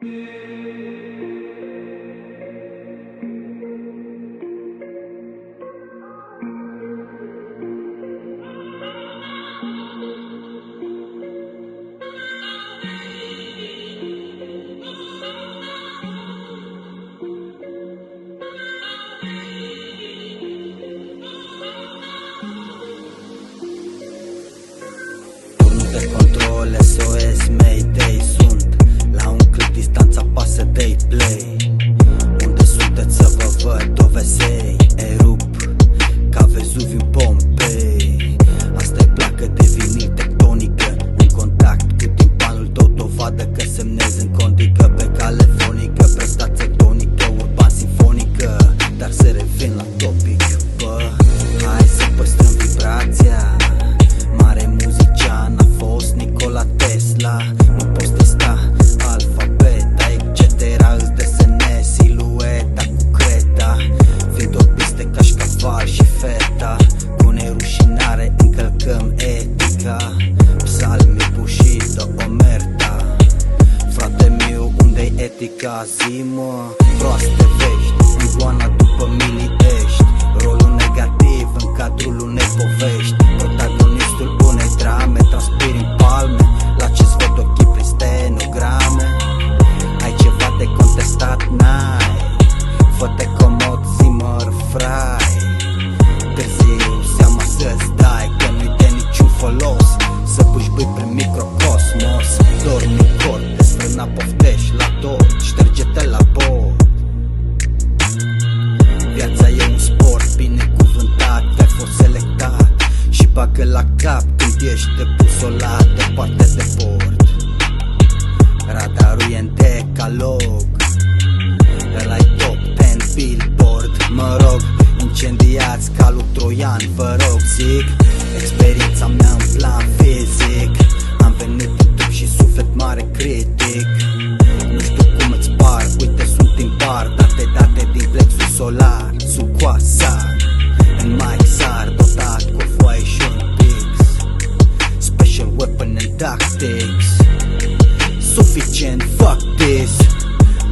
De control, SOS, Mayday, sunt la un click distanța, apasă de play. Unde sunteți să vă văd, dovesei, erup ca Vezuviu Pompei. Asta-i placă de vinil tectonică, în contact cu timpanul tău, dovadă că semnezi în condică. Pe cale fonică, prestație tonică, urban sinfonică. Dar să revin la topic, bă, hai să păstrăm vibrația. Mare muzician a fost Nikola Tesla. Nu poți testa alfabeta, etc. Îți desenezi silueta cu creta. Fiind o piste cașcaval și feta, cu nerușinare încălcăm etica. Psalmii Bushido, omerta. Frate miu, unde-i etica? Zi-mă, proaste vești, iguana după milii ești. Rolul negativ în cadrul unei povești, protagonistul unei drame, transpiri în palme. La ce-ți văd ochii prin stenograme? Ai ceva de contestat? N-ai? Fă-te comod, zi-mă răfrai. Târziu seama să-ți dai că nu-i de niciun folos să bușbâi prin microcosmos. Dormi în corp, desfrâna poftești la tot, șterge-te la bord. Viața e un sport binecuvântat, te-ai fost selectat și bagă la cap când ești debusolat departe de port. Radarul e în decalog, ăla-i top 10 billboard. Mă rog, incendiați calul troian, vă rog, zic experiența mea în plan fizic. Am venit cu trup și suflet mare critic. Nu știu cum îți par, uite sunt în bar, date din plexul solar, sub coasa. În mic sar, dotat cu o foaie și un pix. Special weapon and tactics. Suficient, fuck this.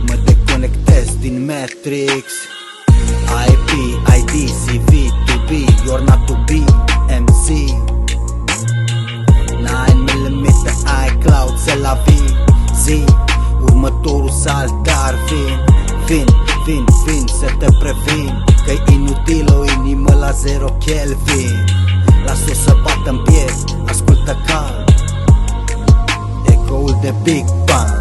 Mă deconectez din Matrix. IP, ID, CV, to be, you're not to be, MC 9mm iCloud, c'est la vie. Zi, următorul salt, dar vin să te previn că-i inutil o inimă la 0 Kelvin. Las-o să bată în piept, ascultă calm ecoul de Big Bang.